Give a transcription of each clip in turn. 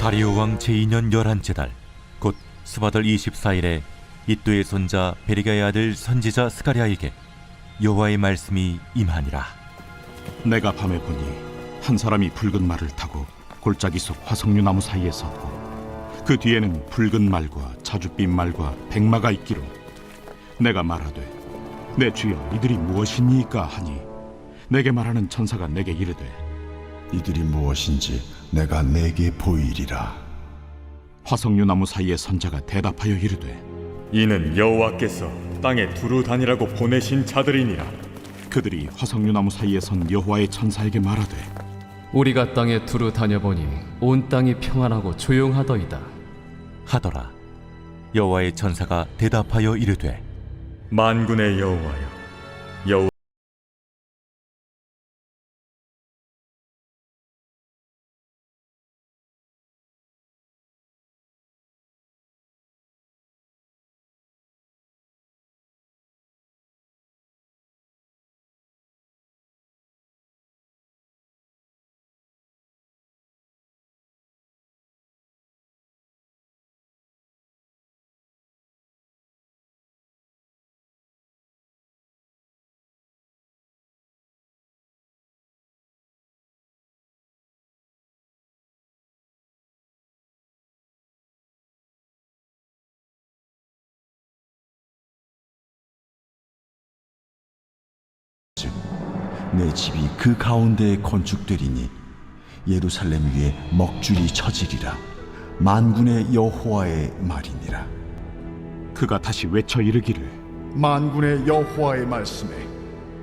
다리오 왕 제2년 11째 달, 곧 스바들 24일에 이또의 손자 베리가의 아들 선지자 스가랴에게 여호와의 말씀이 임하니라. 내가 밤에 보니 한 사람이 붉은 말을 타고 골짜기 속 화석류 나무 사이에 섰고, 그 뒤에는 붉은 말과 자줏빛 말과 백마가 있기로, 내가 말하되 내 주여 이들이 무엇이니까 하니, 내게 말하는 천사가 내게 이르되 이들이 무엇인지 내가 내게 보이리라. 화석류 나무 사이에 선 자가 대답하여 이르되 이는 여호와께서 땅에 두루 다니라고 보내신 자들이니라. 그들이 화석류 나무 사이에 선 여호와의 천사에게 말하되 우리가 땅에 두루 다녀보니 온 땅이 평안하고 조용하더이다 하더라. 여호와의 천사가 대답하여 이르되 만군의 여호와여, 여호와 내 집이 그 가운데에 건축되리니 예루살렘 위에 먹줄이 쳐지리라. 만군의 여호와의 말이니라. 그가 다시 외쳐 이르기를 만군의 여호와의 말씀에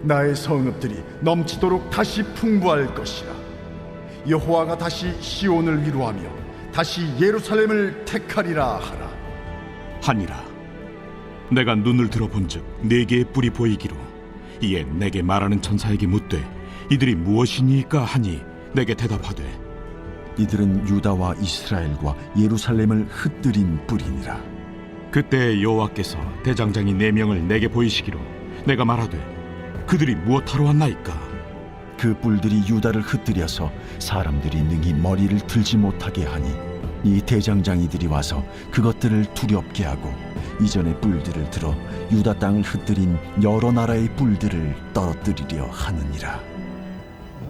나의 성읍들이 넘치도록 다시 풍부할 것이라. 여호와가 다시 시온을 위로하며 다시 예루살렘을 택하리라 하라. 하니라. 내가 눈을 들어본즉 네 개의 뿔이 보이기로, 이에 내게 말하는 천사에게 묻되 이들이 무엇이니까 하니, 내게 대답하되 이들은 유다와 이스라엘과 예루살렘을 흩뜨린 뿌리니라. 그때 여호와께서 대장장이 4명을 내게 보이시기로, 내가 말하되 그들이 무엇하러 왔나이까? 그 뿔들이 유다를 흩뜨려서 사람들이 능히 머리를 들지 못하게 하니, 이 대장장이들이 와서 그것들을 두렵게 하고 이전의 뿔들을 들어 유다 땅을 흩뜨린 여러 나라의 뿔들을 떨어뜨리려 하느니라.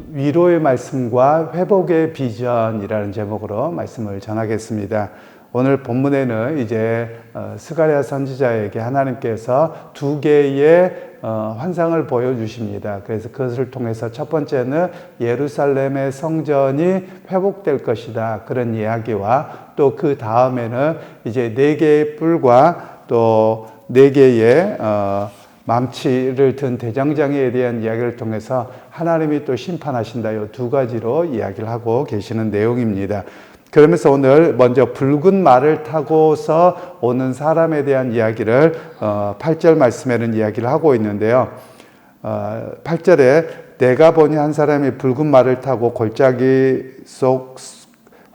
위로의 말씀과 회복의 비전이라는 제목으로 말씀을 전하겠습니다. 오늘 본문에는 이제 스가랴 선지자에게 하나님께서 2개의 환상을 보여주십니다. 그래서 그것을 통해서 첫 번째는 예루살렘의 성전이 회복될 것이다, 그런 이야기와, 또 그 다음에는 이제 4개의 뿔과 또 4개의 망치를 든 대장장이에 대한 이야기를 통해서 하나님이 또 심판하신다, 이 2가지로 이야기를 하고 계시는 내용입니다. 그러면서 오늘 먼저 붉은 말을 타고서 오는 사람에 대한 이야기를 8절 말씀에는 이야기를 하고 있는데요. 8절에 내가 보니 한 사람이 붉은 말을 타고 골짜기 속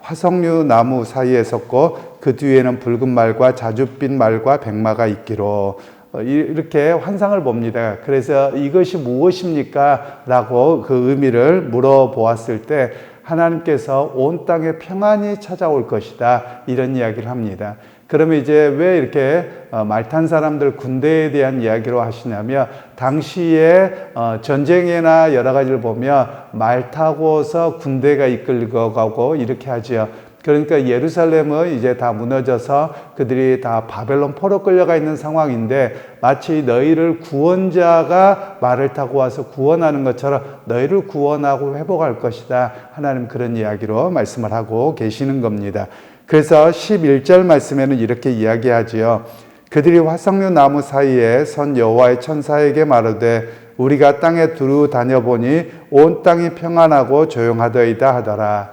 화석류 나무 사이에 섰고, 그 뒤에는 붉은 말과 자줏빛 말과 백마가 있기로, 이렇게 환상을 봅니다. 그래서 이것이 무엇입니까? 라고 그 의미를 물어보았을 때 하나님께서 온 땅에 평안이 찾아올 것이다, 이런 이야기를 합니다. 그러면 이제 왜 이렇게 말 탄 사람들 군대에 대한 이야기로 하시냐면, 당시에 전쟁이나 여러 가지를 보면 말 타고서 군대가 이끌고 가고 이렇게 하지요. 그러니까 예루살렘은 이제 다 무너져서 그들이 다 바벨론 포로 끌려가 있는 상황인데, 마치 너희를 구원자가 말을 타고 와서 구원하는 것처럼 너희를 구원하고 회복할 것이다, 하나님 그런 이야기로 말씀을 하고 계시는 겁니다. 그래서 11절 말씀에는 이렇게 이야기하지요. 그들이 화석류 나무 사이에 선 여호와의 천사에게 말하되 우리가 땅에 두루 다녀보니 온 땅이 평안하고 조용하더이다 하더라.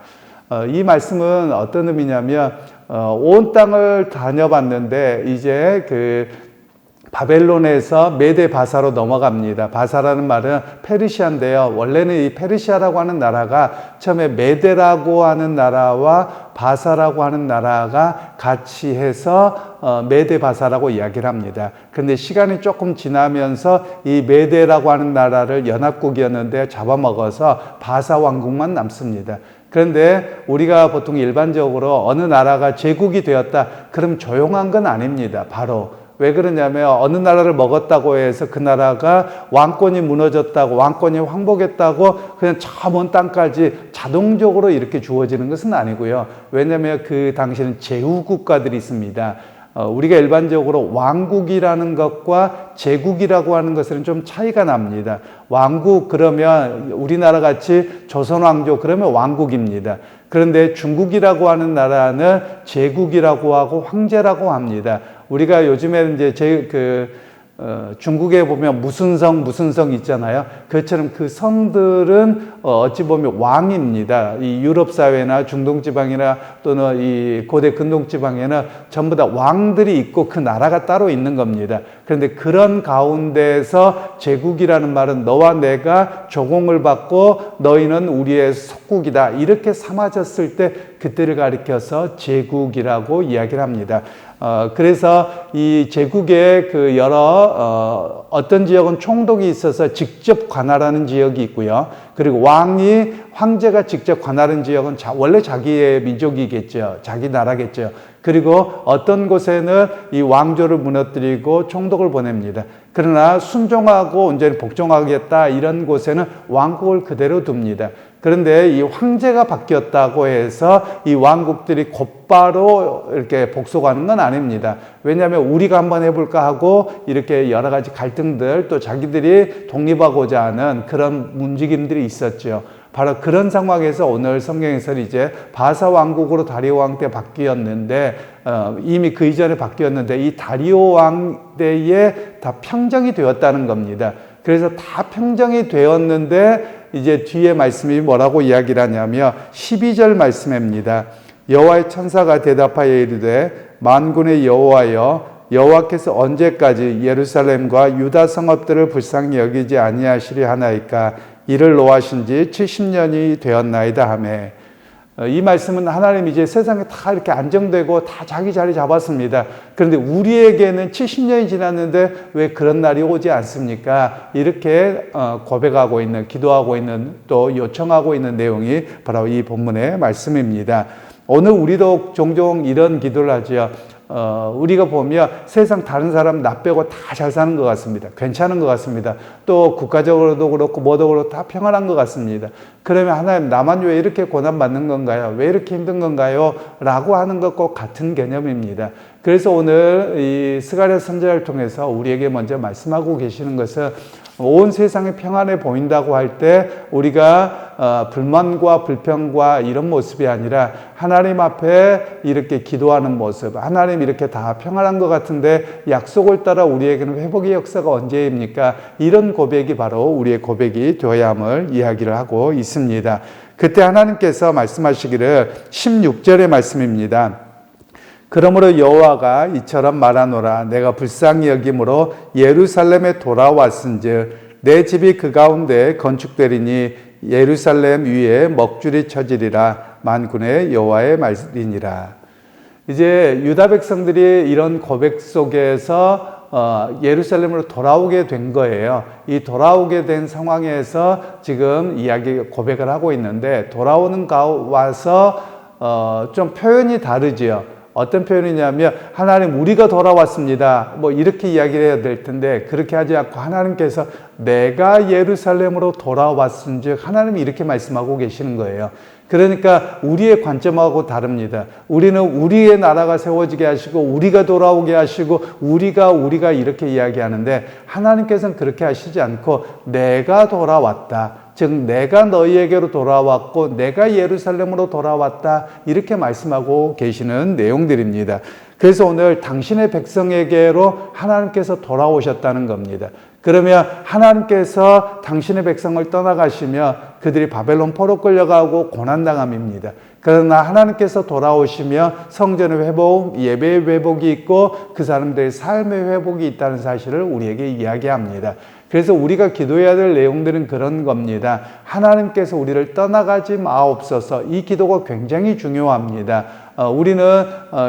이 말씀은 어떤 의미냐면, 온 땅을 다녀봤는데 이제 그 바벨론에서 메데 바사로 넘어갑니다. 바사라는 말은 페르시아인데요. 원래는 이 페르시아라고 하는 나라가 처음에 메데라고 하는 나라와 바사라고 하는 나라가 같이 해서 메데 바사라고 이야기를 합니다. 그런데 시간이 조금 지나면서 이 메데라고 하는 나라를 연합국이었는데 잡아먹어서 바사 왕국만 남습니다. 그런데 우리가 보통 일반적으로 어느 나라가 제국이 되었다, 그럼 조용한 건 아닙니다. 바로 왜 그러냐면 어느 나라를 먹었다고 해서 그 나라가 왕권이 무너졌다고, 왕권이 황복했다고 그냥 저 먼 땅까지 자동적으로 이렇게 주어지는 것은 아니고요. 왜냐하면 그 당시에는 제후국가들이 있습니다. 우리가 일반적으로 왕국이라는 것과 제국이라고 하는 것은 좀 차이가 납니다. 왕국 그러면 우리나라 같이 조선왕조 그러면 왕국입니다. 그런데 중국이라고 하는 나라는 제국이라고 하고 황제라고 합니다. 우리가 요즘에 이제 중국에 보면 무슨 성 있잖아요. 그것처럼 그 성들은 어찌 보면 왕입니다. 이 유럽 사회나 중동 지방이나 또는 이 고대 근동 지방에는 전부 다 왕들이 있고 그 나라가 따로 있는 겁니다. 그런데 그런 가운데서 제국이라는 말은 너와 내가 조공을 받고 너희는 우리의 속국이다, 이렇게 삼아졌을 때 그때를 가리켜서 제국이라고 이야기를 합니다. 그래서 이 제국의 그 어떤 지역은 총독이 있어서 직접 관할하는 지역이 있고요. 그리고 황제가 직접 관할하는 지역은 원래 자기의 민족이겠죠. 자기 나라겠죠. 그리고 어떤 곳에는 이 왕조를 무너뜨리고 총독을 보냅니다. 그러나 순종하고 온전히 복종하겠다 이런 곳에는 왕국을 그대로 둡니다. 그런데 이 황제가 바뀌었다고 해서 이 왕국들이 곧바로 이렇게 복속하는 건 아닙니다. 왜냐하면 우리가 한번 해볼까 하고 이렇게 여러 가지 갈등들, 또 자기들이 독립하고자 하는 그런 움직임들이 있었죠. 바로 그런 상황에서 오늘 성경에서는 이제 바사 왕국으로 다리오 왕 때 바뀌었는데 이미 그 이전에 바뀌었는데 이 다리오 왕 때에 다 평정이 되었다는 겁니다. 그래서 다 평정이 되었는데 이제 뒤에 말씀이 뭐라고 이야기를 하냐면 12절 말씀입니다. 여호와의 천사가 대답하여 이르되 만군의 여호와여, 여호와께서 언제까지 예루살렘과 유다 성읍들을 불쌍히 여기지 아니하시려 하나이까? 이를 노하신 지 70년이 되었나이다 하매. 이 말씀은 하나님 이제 세상에 다 이렇게 안정되고 다 자기 자리 잡았습니다. 그런데 우리에게는 70년이 지났는데 왜 그런 날이 오지 않습니까? 이렇게 고백하고 있는, 기도하고 있는, 또 요청하고 있는 내용이 바로 이 본문의 말씀입니다. 오늘 우리도 종종 이런 기도를 하죠. 우리가 보면 세상 다른 사람 나 빼고 다 잘 사는 것 같습니다. 괜찮은 것 같습니다. 또 국가적으로도 그렇고 뭐도 그렇고 다 평안한 것 같습니다. 그러면 하나님, 나만 왜 이렇게 고난받는 건가요? 왜 이렇게 힘든 건가요? 라고 하는 것과 같은 개념입니다. 그래서 오늘 이 스가랴 선지자를 통해서 우리에게 먼저 말씀하고 계시는 것은 온 세상이 평안해 보인다고 할 때 우리가 불만과 불평과 이런 모습이 아니라 하나님 앞에 이렇게 기도하는 모습, 하나님 이렇게 다 평안한 것 같은데 약속을 따라 우리에게는 회복의 역사가 언제입니까? 이런 고백이 바로 우리의 고백이 되어야 함을 이야기를 하고 있습니다. 그때 하나님께서 말씀하시기를 16절의 말씀입니다. 그러므로 여호와가 이처럼 말하노라. 내가 불쌍히 여김으로 예루살렘에 돌아왔은즉 내 집이 그 가운데 건축되리니 예루살렘 위에 먹줄이 쳐지리라. 만군의 여호와의 말이니라. 이제 유다 백성들이 이런 고백 속에서 예루살렘으로 돌아오게 된 거예요. 이 돌아오게 된 상황에서 지금 고백을 하고 있는데, 돌아오는 와서 좀 표현이 다르지요. 어떤 표현이냐면 하나님 우리가 돌아왔습니다, 뭐 이렇게 이야기를 해야 될 텐데 그렇게 하지 않고 하나님께서 내가 예루살렘으로 돌아왔은즉, 하나님이 이렇게 말씀하고 계시는 거예요. 그러니까 우리의 관점하고 다릅니다. 우리는 우리의 나라가 세워지게 하시고 우리가 돌아오게 하시고 우리가 이렇게 이야기하는데, 하나님께서는 그렇게 하시지 않고 내가 돌아왔다, 즉 내가 너희에게로 돌아왔고 내가 예루살렘으로 돌아왔다, 이렇게 말씀하고 계시는 내용들입니다. 그래서 오늘 당신의 백성에게로 하나님께서 돌아오셨다는 겁니다. 그러면 하나님께서 당신의 백성을 떠나가시며 그들이 바벨론 포로 끌려가고 고난당함입니다. 그러나 하나님께서 돌아오시며 성전의 회복, 예배의 회복이 있고 그 사람들의 삶의 회복이 있다는 사실을 우리에게 이야기합니다. 그래서 우리가 기도해야 될 내용들은 그런 겁니다. 하나님께서 우리를 떠나가지 마옵소서. 이 기도가 굉장히 중요합니다. 우리는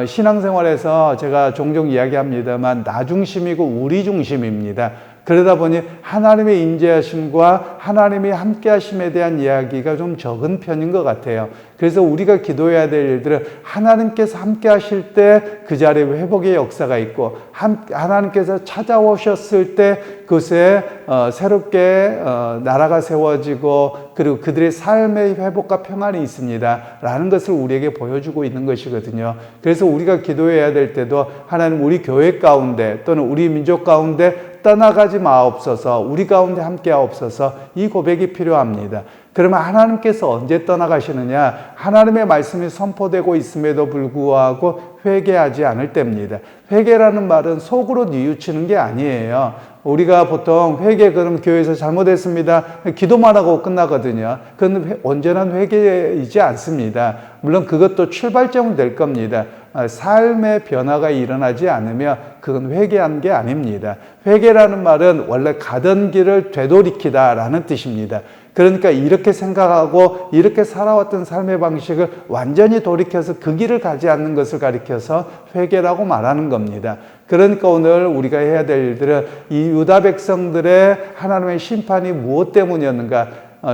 신앙생활에서 제가 종종 이야기합니다만 나 중심이고 우리 중심입니다. 그러다 보니 하나님의 인재하심과 하나님이 함께하심에 대한 이야기가 좀 적은 편인 것 같아요. 그래서 우리가 기도해야 될 일들은 하나님께서 함께하실 때 그 자리에 회복의 역사가 있고, 하나님께서 찾아오셨을 때 그곳에 새롭게 나라가 세워지고, 그리고 그들의 삶의 회복과 평안이 있습니다 라는 것을 우리에게 보여주고 있는 것이거든요. 그래서 우리가 기도해야 될 때도 하나님, 우리 교회 가운데 또는 우리 민족 가운데 떠나가지 마옵소서, 우리 가운데 함께 하옵소서, 이 고백이 필요합니다. 그러면 하나님께서 언제 떠나가시느냐? 하나님의 말씀이 선포되고 있음에도 불구하고 회개하지 않을 때입니다. 회개라는 말은 속으로 뉘우치는 게 아니에요. 우리가 보통 회개, 그럼 교회에서 잘못했습니다, 기도만 하고 끝나거든요. 그건 온전한 회개이지 않습니다. 물론 그것도 출발점은 될 겁니다. 삶의 변화가 일어나지 않으면 그건 회개한 게 아닙니다. 회개라는 말은 원래 가던 길을 되돌이키다라는 뜻입니다. 그러니까 이렇게 생각하고 이렇게 살아왔던 삶의 방식을 완전히 돌이켜서 그 길을 가지 않는 것을 가리켜서 회개라고 말하는 겁니다. 그러니까 오늘 우리가 해야 될 일들은 이 유다 백성들의 하나님의 심판이 무엇 때문이었는가?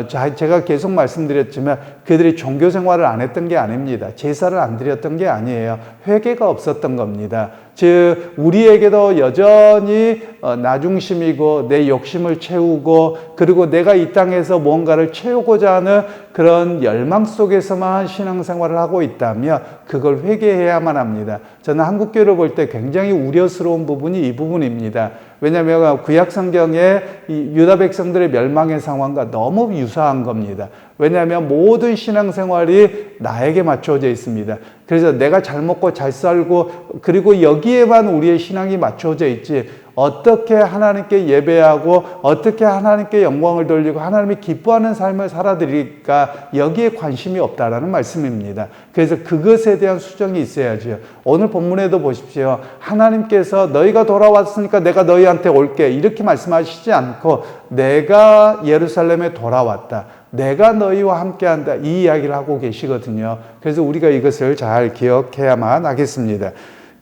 제가 계속 말씀드렸지만 그들이 종교 생활을 안 했던 게 아닙니다. 제사를 안 드렸던 게 아니에요. 회개가 없었던 겁니다. 즉 우리에게도 여전히 나 중심이고 내 욕심을 채우고, 그리고 내가 이 땅에서 무언가를 채우고자 하는 그런 열망 속에서만 신앙생활을 하고 있다면 그걸 회개해야만 합니다. 저는 한국교회를 볼 때 굉장히 우려스러운 부분이 이 부분입니다. 왜냐하면 구약 성경의 이 유다 백성들의 멸망의 상황과 너무 유사한 겁니다. 왜냐하면 모든 신앙생활이 나에게 맞춰져 있습니다. 그래서 내가 잘 먹고 잘 살고, 그리고 여기에만 우리의 신앙이 맞춰져 있지, 어떻게 하나님께 예배하고 어떻게 하나님께 영광을 돌리고 하나님이 기뻐하는 삶을 살아드릴까, 여기에 관심이 없다라는 말씀입니다. 그래서 그것에 대한 수정이 있어야죠. 오늘 본문에도 보십시오. 하나님께서 너희가 돌아왔으니까 내가 너희한테 올게, 이렇게 말씀하시지 않고 내가 예루살렘에 돌아왔다, 내가 너희와 함께한다, 이 이야기를 하고 계시거든요. 그래서 우리가 이것을 잘 기억해야만 하겠습니다.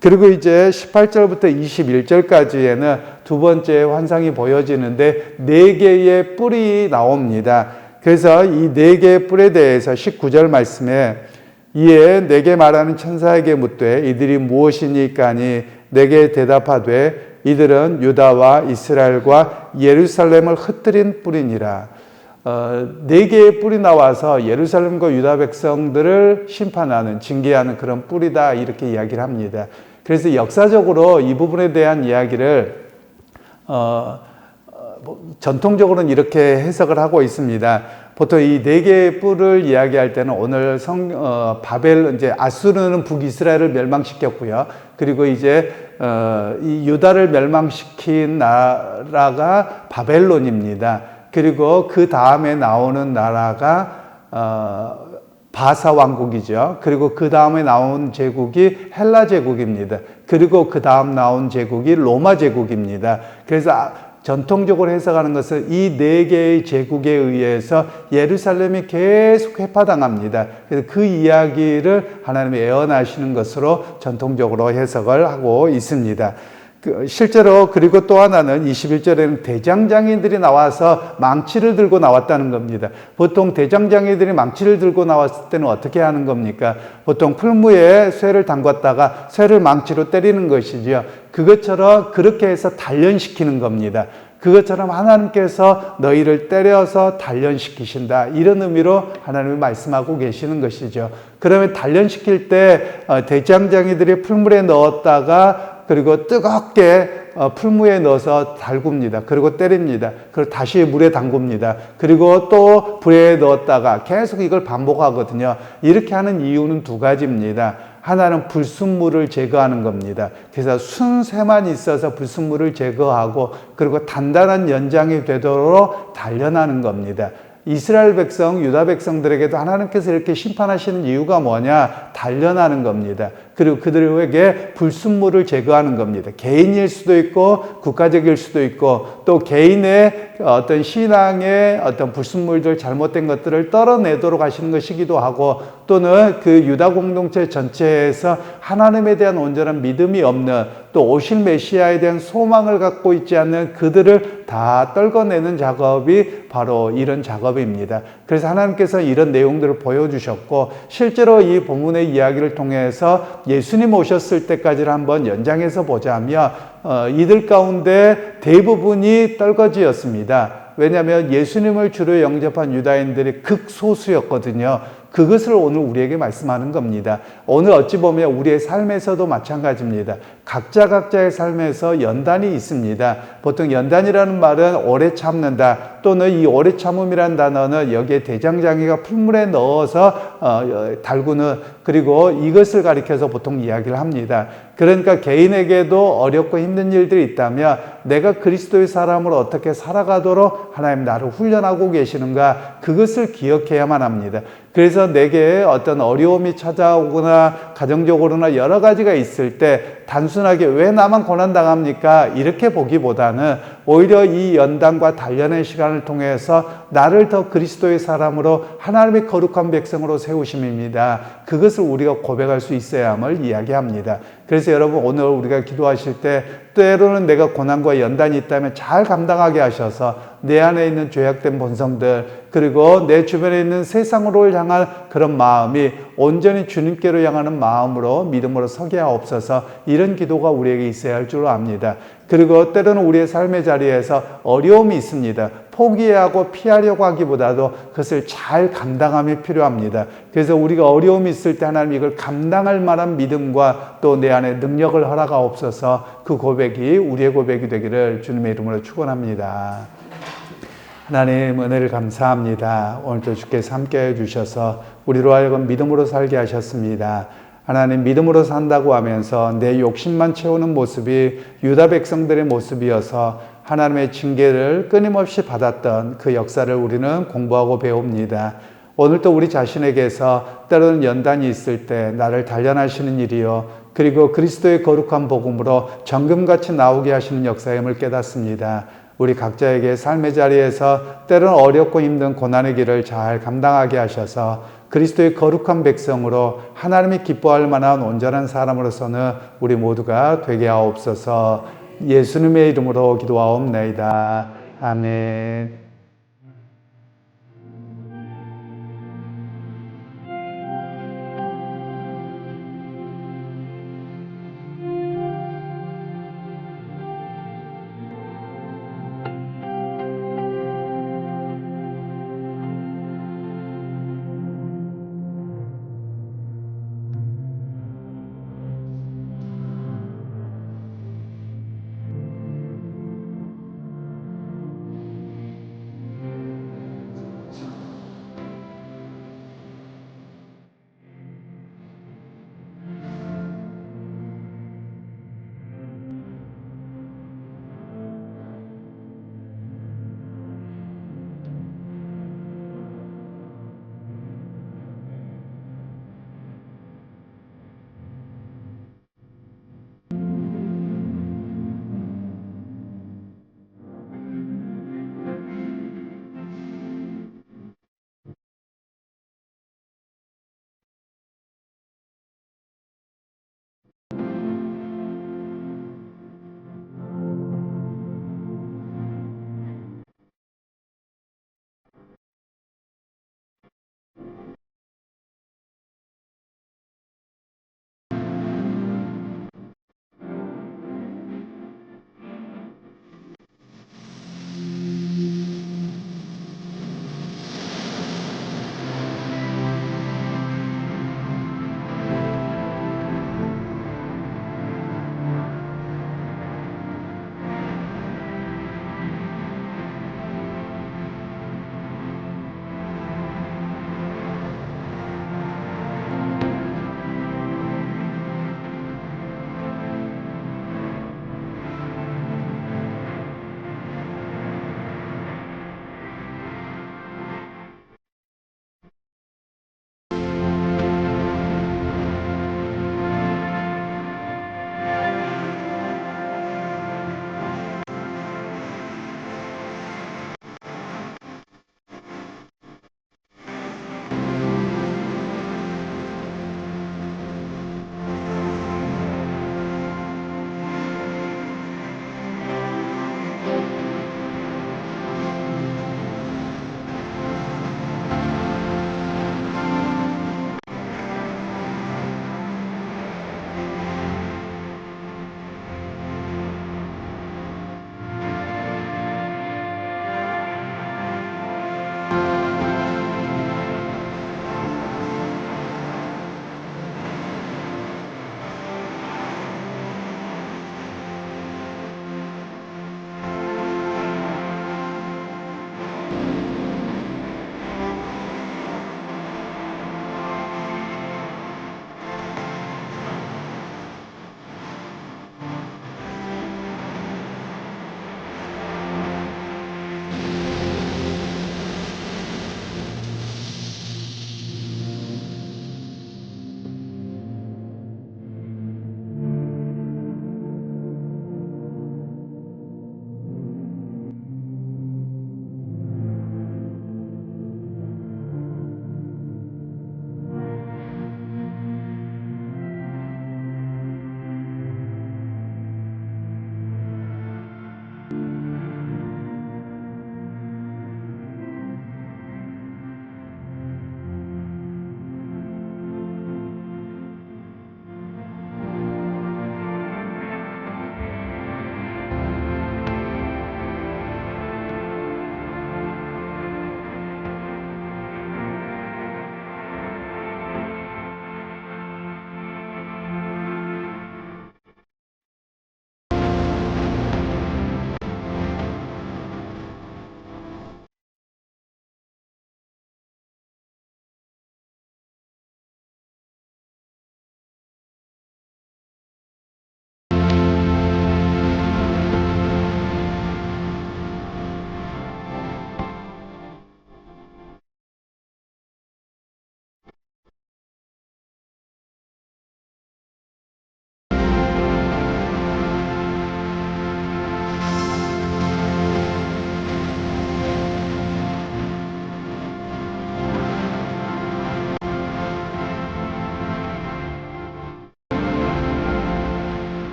그리고 이제 18절부터 21절까지에는 두 번째 환상이 보여지는데 4개의 뿔이 나옵니다. 그래서 이 4개의 뿔에 대해서 19절 말씀에, 이에 내게 말하는 천사에게 묻되 이들이 무엇이니까니 내게 대답하되 이들은 유다와 이스라엘과 예루살렘을 흩뜨린 뿔이니라. 4개의 뿔이 나와서 예루살렘과 유다 백성들을 심판하는, 징계하는 그런 뿔이다, 이렇게 이야기를 합니다. 그래서 역사적으로 이 부분에 대한 이야기를 전통적으로는 이렇게 해석을 하고 있습니다. 보통 이 4개의 뿔을 이야기할 때는 오늘 바벨, 이제 아수르는 북이스라엘을 멸망시켰고요. 그리고 이제 이 유다를 멸망시킨 나라가 바벨론입니다. 그리고 그 다음에 나오는 나라가 바사 왕국이죠. 그리고 그 다음에 나온 제국이 헬라 제국입니다. 그리고 그 다음 나온 제국이 로마 제국입니다. 그래서 전통적으로 해석하는 것은 이 4개의 제국에 의해서 예루살렘이 계속 회파당합니다. 그래서 그 이야기를 하나님이 예언하시는 것으로 전통적으로 해석을 하고 있습니다. 실제로, 그리고 또 하나는 21절에는 대장장이들이 나와서 망치를 들고 나왔다는 겁니다. 보통 대장장이들이 망치를 들고 나왔을 때는 어떻게 하는 겁니까? 보통 풀무에 쇠를 담갔다가 쇠를 망치로 때리는 것이죠. 그것처럼 그렇게 해서 단련시키는 겁니다. 그것처럼 하나님께서 너희를 때려서 단련시키신다, 이런 의미로 하나님이 말씀하고 계시는 것이죠. 그러면 단련시킬 때 대장장이들이 풀물에 넣었다가 그리고 뜨겁게 풀무에 넣어서 달굽니다. 그리고 때립니다. 그리고 다시 물에 담굽니다. 그리고 또 불에 넣었다가 계속 이걸 반복하거든요. 이렇게 하는 이유는 2가지입니다. 하나는 불순물을 제거하는 겁니다. 그래서 순쇠만 있어서 불순물을 제거하고, 그리고 단단한 연장이 되도록 단련하는 겁니다. 이스라엘 백성, 유다 백성들에게도 하나님께서 이렇게 심판하시는 이유가 뭐냐? 단련하는 겁니다. 그리고 그들에게 불순물을 제거하는 겁니다. 개인일 수도 있고 국가적일 수도 있고, 또 개인의 어떤 신앙의 어떤 불순물들, 잘못된 것들을 떨어내도록 하시는 것이기도 하고, 또는 그 유다 공동체 전체에서 하나님에 대한 온전한 믿음이 없는, 또 오실 메시아에 대한 소망을 갖고 있지 않는 그들을 다 떨궈내는 작업이 바로 이런 작업입니다. 그래서 하나님께서 이런 내용들을 보여주셨고, 실제로 이 본문의 이야기를 통해서 예수님 오셨을 때까지를 한번 연장해서 보자면 이들 가운데 대부분이 떨거지였습니다. 왜냐하면 예수님을 주로 영접한 유다인들이 극소수였거든요. 그것을 오늘 우리에게 말씀하는 겁니다. 오늘 어찌 보면 우리의 삶에서도 마찬가지입니다. 각자의 삶에서 연단이 있습니다. 보통 연단이라는 말은 오래 참는다, 또는 이 오래 참음이라는 단어는 여기에 대장장이가 풀물에 넣어서 달구는, 그리고 이것을 가리켜서 보통 이야기를 합니다. 그러니까 개인에게도 어렵고 힘든 일들이 있다면 내가 그리스도의 사람으로 어떻게 살아가도록 하나님 나를 훈련하고 계시는가, 그것을 기억해야만 합니다. 그래서 내게 어떤 어려움이 찾아오거나 가정적으로나 여러 가지가 있을 때 단순하게 왜 나만 고난당합니까? 이렇게 보기보다는 오히려 이 연단과 단련의 시간을 통해서 나를 더 그리스도의 사람으로 하나님의 거룩한 백성으로 세우심입니다. 그것을 우리가 고백할 수 있어야 함을 이야기합니다. 그래서 여러분, 오늘 우리가 기도하실 때 때로는 내가 고난과 연단이 있다면 잘 감당하게 하셔서 내 안에 있는 죄악된 본성들, 그리고 내 주변에 있는 세상으로 향한 그런 마음이 온전히 주님께로 향하는 마음으로 믿음으로 서게 하옵소서, 이런 기도가 우리에게 있어야 할 줄 압니다. 그리고 때로는 우리의 삶의 자리에서 어려움이 있습니다. 포기하고 피하려고 하기보다도 그것을 잘 감당함이 필요합니다. 그래서 우리가 어려움이 있을 때 하나님 이걸 감당할 만한 믿음과 또 내 안에 능력을 허락하옵소서, 그 고백이 우리의 고백이 되기를 주님의 이름으로 축원합니다. 하나님, 은혜를 감사합니다. 오늘도 주께서 함께해 주셔서 우리로 하여금 믿음으로 살게 하셨습니다. 하나님, 믿음으로 산다고 하면서 내 욕심만 채우는 모습이 유다 백성들의 모습이어서 하나님의 징계를 끊임없이 받았던 그 역사를 우리는 공부하고 배웁니다. 오늘도 우리 자신에게서 때로는 연단이 있을 때 나를 단련하시는 일이요, 그리고 그리스도의 거룩한 복음으로 정금같이 나오게 하시는 역사임을 깨닫습니다. 우리 각자에게 삶의 자리에서 때로는 어렵고 힘든 고난의 길을 잘 감당하게 하셔서 그리스도의 거룩한 백성으로 하나님이 기뻐할 만한 온전한 사람으로서는 우리 모두가 되게 하옵소서. 예수님의 이름으로 기도하옵나이다. 아멘.